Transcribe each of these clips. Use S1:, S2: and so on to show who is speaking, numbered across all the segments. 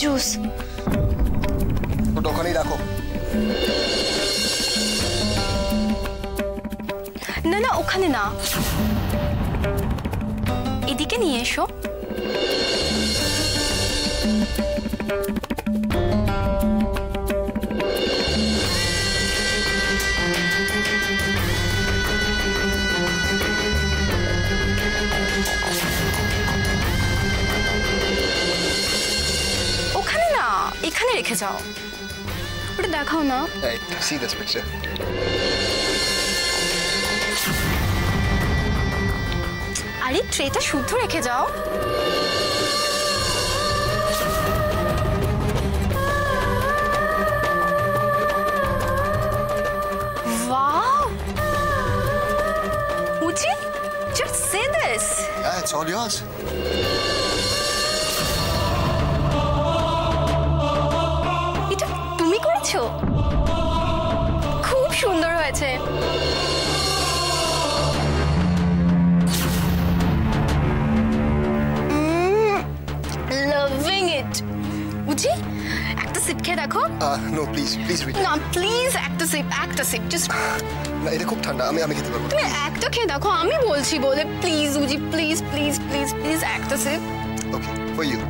S1: Juice
S2: ওটা ওখানেই রাখো।
S1: না না, ওখানে না, এদিকে নিয়ে এসো। ওখানে না, এখানে রেখে যাও। ওটা দেখাও না।
S2: Hey, see this picture?
S1: আরে ট্রেটা শুদ্ধ রেখে যাও। Wow! Uchi, just say this.
S2: Yeah, it's all yours.
S1: এটা তুমি করেছো? খুব সুন্দর হয়েছে। Loving it. উচি, একটা সিপ খেয়ে দেখো।
S2: No, please, read.
S1: না, প্লিজ একটা সিপ, জাস্ট।
S2: না, এটা খুব ঠান্ডা, আমি খেতে পারবো না।
S1: তুমি একটা খেয়ে দেখো, আমি বলছি বলে। প্লিজ উজি, প্লিজ একটা sheep.
S2: Okay, for you.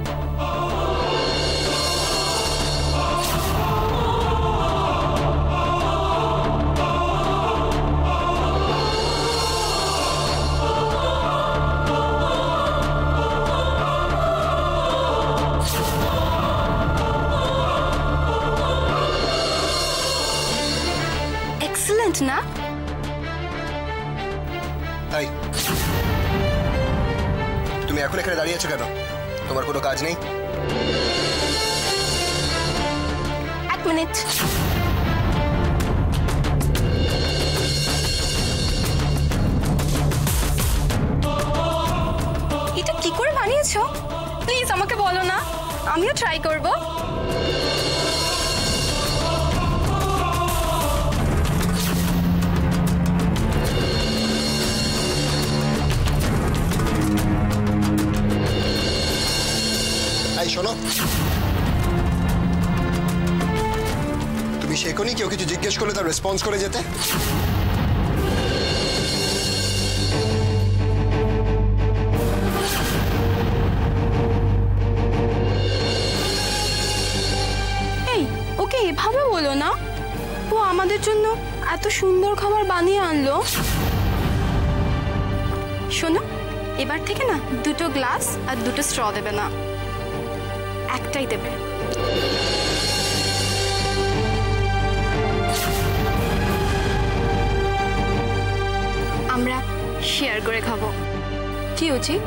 S1: Excellent না?
S2: এই, তুমি এখন এখানে দাঁড়িয়ে আছো কেন? তোমার কোনো কাজ নেই?
S1: এক মিনিট। এটা কি করে বানিয়েছো? প্লিজ আমাকে বলো না, আমিও ট্রাই করব।
S2: এই শোনো, তুমি শেখোনি কেউ কিছু জিজ্ঞেস করলে তার রেসপন্স করে যেতে?
S1: এই, ওকে এভাবে বলো না। ও আমাদের জন্য এত সুন্দর খাবার বানিয়ে আনলো। শোনো, এবার থেকে না দুটো গ্লাস আর দুটো স্ট্র দেবে না, একটাই দেবে। আমরা শেয়ার করে খাবো। কি উচিত?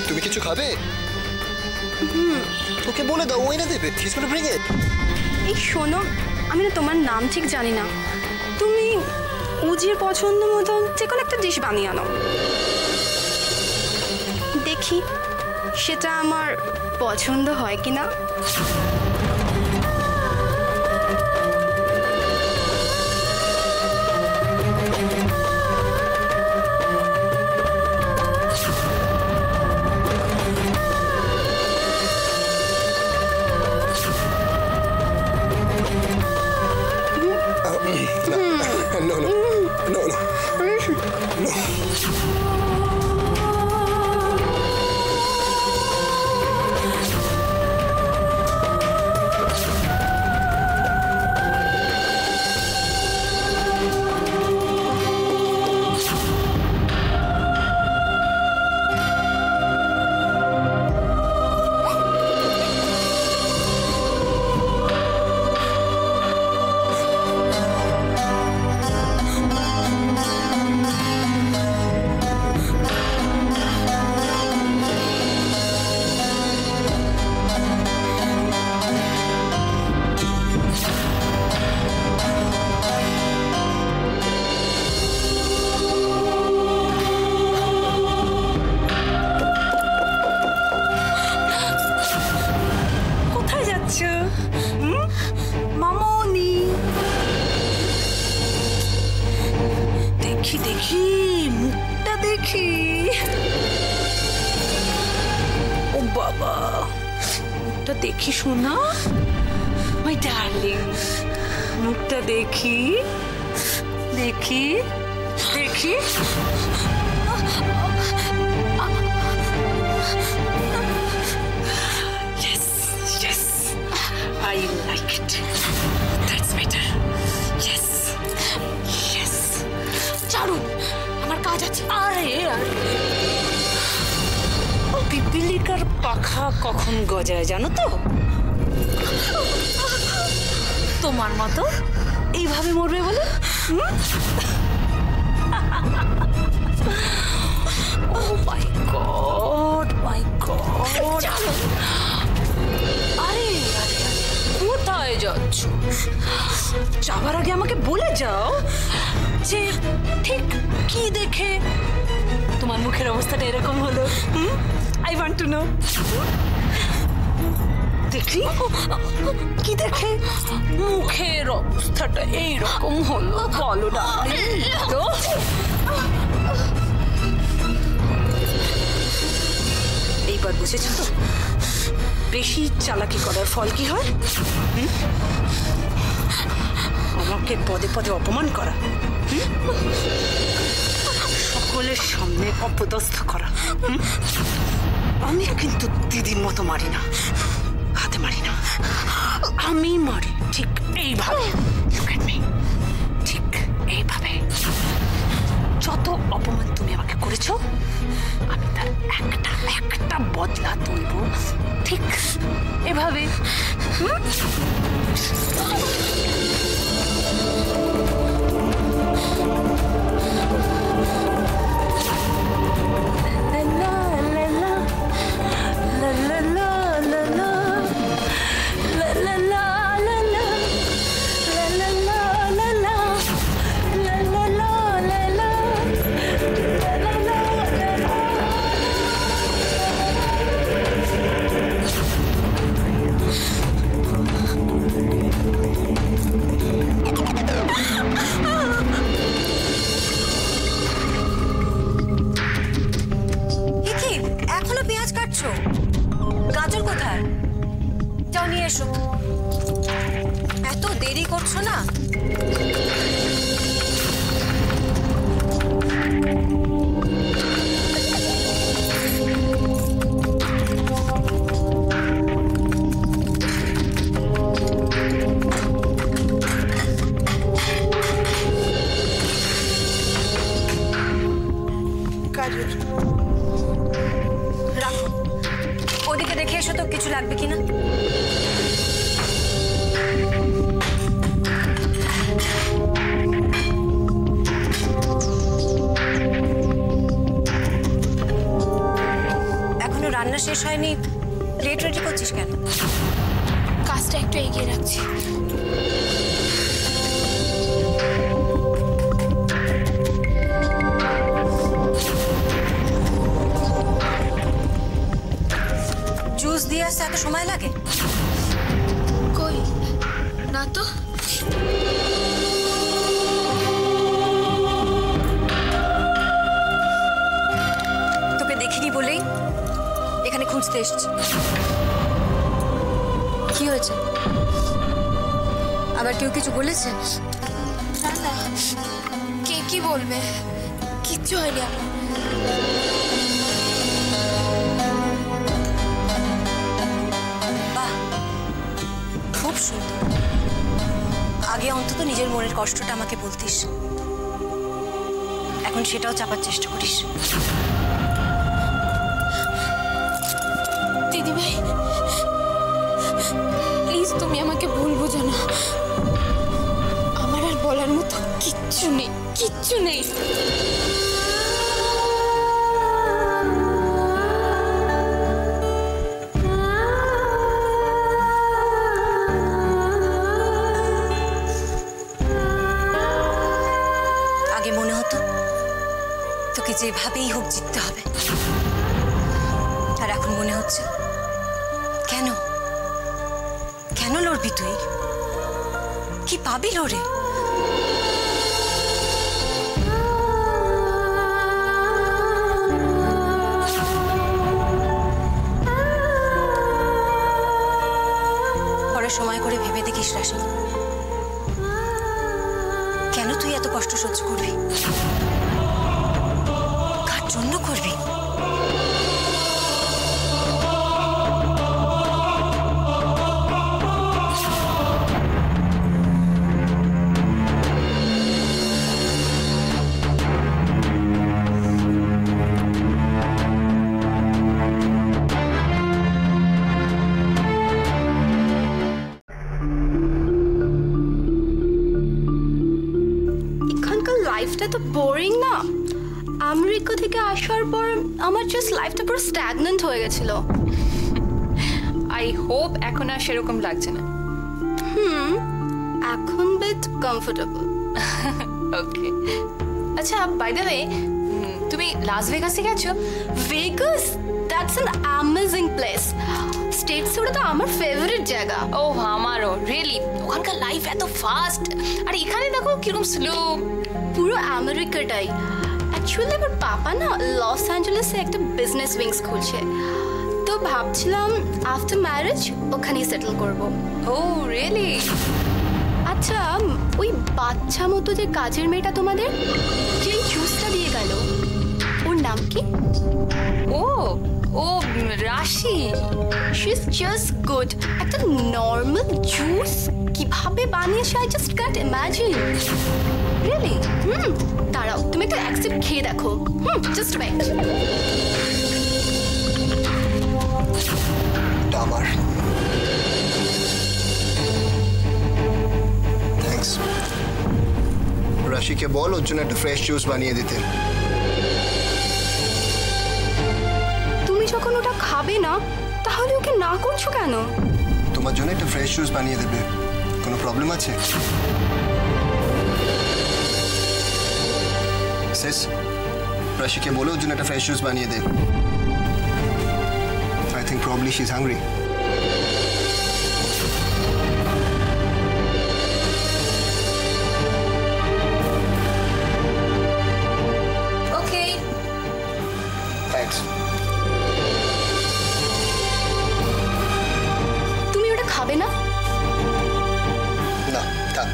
S2: তুমি কিছু খাবে? ওকে বলে দাও, ওই না দেবে। She's gonna bring it.
S1: এই শোনো, আমি না তোমার নাম ঠিক জানি না, তুমি উজির পছন্দ মতন যে কোনো একটা ডিশ বানিয়ে আনো, দেখি সেটা আমার পছন্দ হয় কিনা।
S2: No, no, no, no, no.
S3: মামনি, দেখি দেখি মুখটা দেখি। ও বাবা, মুখটা দেখি শোনা, মাই ডার্লিং, মুখটা দেখি দেখি দেখি। I like it. That's better. Yes. Yes.
S1: Charun, আমার কাজ আছে।
S3: আরে পিপিলিকার পাখা কখন গজায় জানো তো? তোমার মতো এইভাবে মরবে বলে। ও মাই গড, মাই গড। আরে কোথায় যাচ্ছ? যাবার আগে আমাকে বলে যাও যে ঠিক কি দেখে তোমার মুখের অবস্থাটা এরকম হলো। I want to know. দেখি কি দেখে মুখের অবস্থাটা এইরকম হলো, বলো ডার্লিং। এইবার বুঝেছো তো বেশি চালাকি করার ফল কি হয়? আমাকে পদে পদে অপমান করা, সকলের সামনে অপদস্থ করা। আমি কিন্তু দিদির মতো মারি না, হাতে মারি না, আমি মারি ঠিক এইভাবে। ঠিক এইভাবে। যত অপমান তুমি আমাকে করেছো আমি তার একটা একটা বদলা তুলব ঠিক এভাবে।
S4: গাজর কোথায়? যাও নিয়ে এসো। এত দেরি করছো না? গাজর রাখো, ওদিকে দেখে এসো তো কিছু লাগবে কিনা। এখনো রান্না শেষ হয়নি, প্লেট রেডি করছিস কেন?
S1: কাজটা একটু এগিয়ে রাখছি।
S4: জুস দিয়ে আসতে এত সময় লাগে?
S1: কই না তো।
S4: তোকে দেখিনি বলেই এখানে খুঁজতে এসেছি। কি হয়েছে? আবার কেউ কিছু বলেছে?
S1: না না, কে কি বলবে, কিচ্ছু হয়নি আমার।
S4: বাহ, খুব সুন্দর। আগে অন্তত নিজের মনের কষ্টটা আমাকে বলতিস, এখন সেটাও চাপার চেষ্টা করিস।
S1: দিদিভাই প্লিজ তুমি আমাকে ভুল বোঝো না, আমার আর বলার মতো কিচ্ছু নেই, কিচ্ছু নেই।
S4: আগে মনে হতো তোকে যেভাবেই হোক জিততে হবে, আর এখন মনে হচ্ছে কেন কেন লড়বি তুই? কি পাবি লড়ে? পরে সময় করে ভেবে দেখিস রাশি, কেন তুই এত কষ্ট সহ্য করবি? কার জন্য করবি?
S1: লাইফটা তো বোরিং না? আমেরিকা থেকে আসার পর আমার জাস্ট লাইফটা পুরো স্ট্যাগনেন্ট হয়ে গেছিল।
S3: আই হোপ এখন আর সেরকম লাগছে না।
S1: এখন বেট কমফোর্টেবল।
S3: ওকে, আচ্ছা বাই দ্য ওয়ে, তুমি লাস ভেগাসে গেছো?
S1: Vegas, that's an amazing place. States ওটা তো আমার ফেভারিট জায়গা।
S3: ও আমারও, রিয়েলি। ওখানকার লাইফ এত ফাস্ট, আর এখানে দেখো কিরকম স্লো।
S1: পুরো আমেরিকাটাই। অ্যাকচুয়ালি আমার পাপা না লস অ্যাঞ্জেলেসে একটা বিজনেস উইংস খুলছে, তো ভাবছিলাম আফটার ম্যারেজ ওখানেই সেটেল করব।
S3: ও রিয়েলি?
S1: আচ্ছা, ওই বাচ্চা মতো যে কাজের মেয়েটা তোমাদের, যে জুসটা দিয়ে গেল, ওর নাম কি?
S3: ও ও Rashi.
S1: She is just good. একটা নর্মাল জুস কিভাবে বানিয়েছে I just can't imagine.
S3: Really?
S1: দাঁড়াও, তুমি একটা অ্যাকসেপ্ট খেয়ে দেখো। Just wait.
S2: আমার থ্যাঙ্কস। রাশিকে বল ওর জন্য একটা ফ্রেশ জুস বানিয়ে দিতে।
S1: তুমি যখন ওটা খাবে না, তাহলে ওকে না করছো কেন?
S2: তোমার জন্য একটা ফ্রেশ জুস বানিয়ে দেবে, কোনো প্রবলেম আছে? শেষ, রাশিকে বলে ওর জন্য একটা ফ্রেশ জুস বানিয়ে দে। I think probably she's hungry.
S4: Okay.
S2: Thanks.
S1: তুমি ওটা খাবে না?
S2: না, থাক।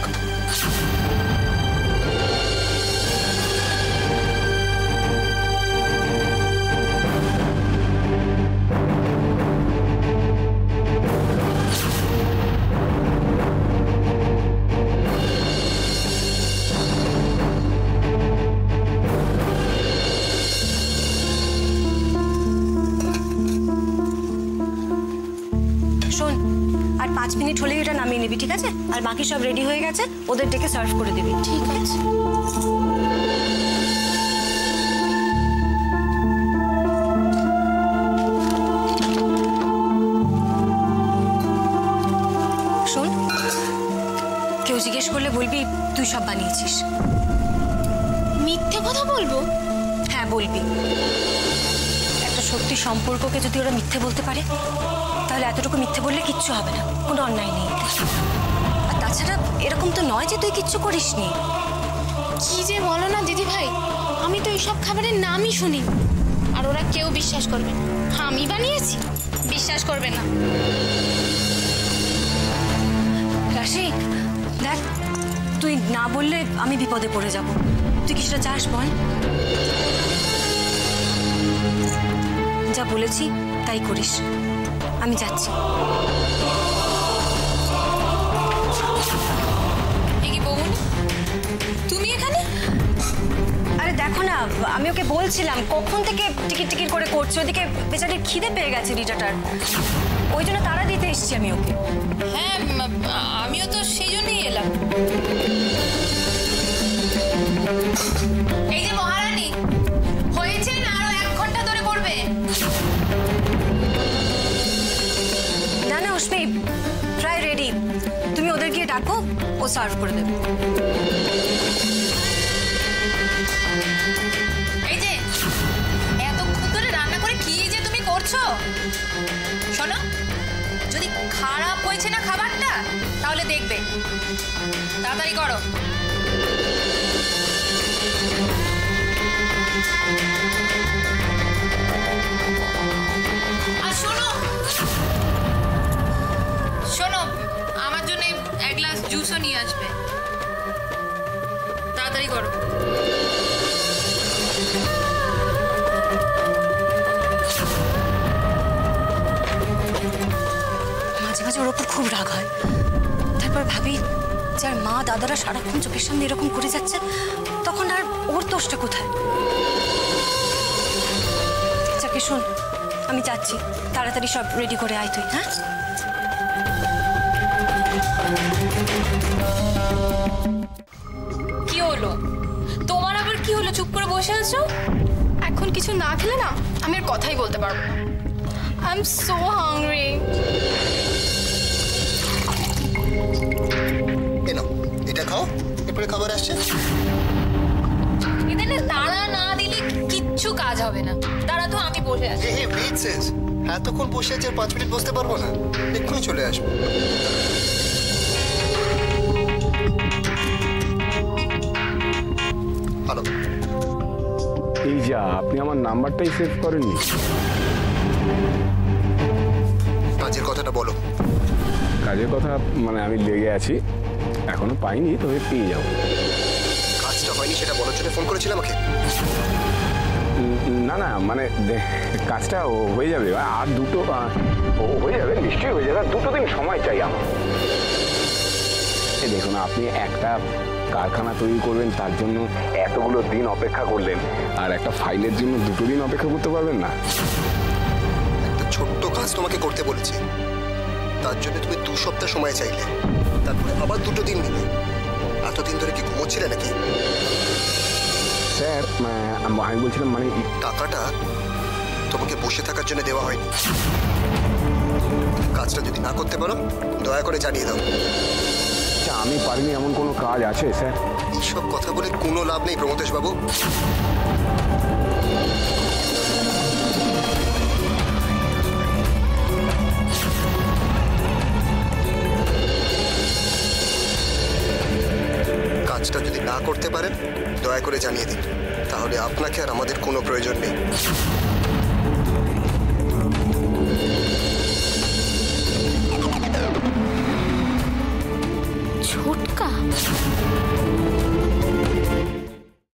S4: শোন, আর 5 মিনিট হলেই এটা নামিয়ে নিবি, ঠিক আছে? আর বাকি সব রেডি হয়ে গেছে, ওদের ডেকে সার্ভ করে দিবি।
S1: ঠিক আছে।
S4: তুই সব বানিয়েছিস।
S1: মিথ্যে কথা বলবো?
S4: হ্যাঁ বলবি। একটা সত্যি সম্পর্ককে যদি ওরা মিথ্যে বলতে পারে তাহলে এতটুকু মিথ্যে বললে কিচ্ছু হবে না, কোনো অন্যায় নেই। আর তাছাড়া এরকম তো নয় যে তুই কিচ্ছু করিসনি।
S1: কি যে বলো না দিদি ভাই, আমি তো এইসব খাবারের নামই শুনি। আর ওরা কেউ বিশ্বাস করবে না আমি বানিয়েছি, বিশ্বাস করবে না।
S4: রাশি দেখ, তুই না বললে আমি বিপদে পড়ে যাব। তুই কিছুটা চাস বল? যা বলেছি তাই করিস। আমি যাচ্ছি।
S3: তুমি এখানে?
S4: আরে দেখো না, আমি ওকে বলছিলাম কখন থেকে টিকিট টিকিট করে করছে, ওদিকে বেচারির খিদে পেয়ে গেছে রিটাটার, ওই জন্য তাড়া দিতে এসেছি আমি ওকে।
S3: হ্যাঁ আমিও তো সেই জন্যই এলাম। এই যে মহারানী, হয়েছে না আরো 1 ঘন্টা ধরে করবে?
S4: না না অশ্মি, প্রায় রেডি। তুমি ওদের গিয়ে ডাকো, ও সার্ভ করে দেবে।
S3: এই যে এতক্ষণ ধরে রান্না করে কি যে তুমি করছো, শোনো, যদি খারাপ হয়েছে না খাবারটা তাহলে দেখবে। তাড়াতাড়ি করো। আর শোনো শোনো, আমার জন্য 1 গ্লাস জুসও নিয়ে আসবে। তাড়াতাড়ি করো।
S4: মাঝে মাঝে ওর ওপর খুব রাগ হয়। তারপর ভাবি, যার মা দাদারা সারাক্ষণ চোখের সামনে এরকম করে যাচ্ছে, তখন আর ওর দোষটা কোথায়? যাকে শোন, আমি যাচ্ছি, তাড়াতাড়ি সব রেডি করে আয় তুই। হ্যাঁ
S3: কি হলো তোমার? আবার কি হলো? চুপ করে বসে আছো?
S1: এখন কিছু না খেলে না আমি আর কথাই বলতে পারবো না। I am so hungry.
S2: এটা খাও, এরপরে খাবার আসছে।
S3: এখানে তাড়া না দিলে কিচ্ছু কাজ হবে না। তাড়া তো আমি বসে আছি।
S2: এতক্ষণ বসে আছে, 5 মিনিট বসতে পারবো না? এক্ষুনি চলে আসবো। হ্যালো,
S5: এই যা, আপনি আমার নাম্বারটাই সেভ করেননি।
S2: কাজের কথাটা বলো।
S5: কাজের কথা মানে আমি লেগে আছি, এখনো পাইনি, তবে পেয়ে যাবো।
S2: কাজটা হয়নি সেটা বলার জন্য ফোন করেছিল আমাকে?
S5: না না, মানে কাজটা হয়ে যাবে, আর দুটো হয়ে যাবে, নিশ্চয়ই হয়ে যাবে। 2 দিন সময় চাই আমার। দেখুন, আপনি একটা কারখানা তৈরি করবেন, তার জন্য এতগুলো দিন অপেক্ষা করলেন, আর একটা ফাইলের জন্য 2 দিন অপেক্ষা করতে পারবেন না?
S2: একটা ছোট্ট কাজ তোমাকে করতে বলেছি, তার জন্য তুমি 2 সপ্তাহ সময় চাইলে, তারপরে আবার 2 দিন নিলে। এতদিন ধরে কি ঘুমোচ্ছিলে নাকি?
S5: স্যার, আমি বলছিলাম মানে
S2: টাকাটা তোমাকে বসে থাকার জন্য দেওয়া হয়নি। কাজটা যদি না করতে পারো দয়া করে জানিয়ে দাও।
S5: আচ্ছা, আমি পারিনি এমন কোনো কাজ আছে স্যার?
S2: এইসব কথা বলে কোনো লাভ নেই প্রমথেশ বাবু। কাজটা যদি না করতে পারেন দয়া করে জানিয়ে দিন, তাহলে আপনাকে আর আমাদের কোনো প্রয়োজন নেই।
S1: ছোটকা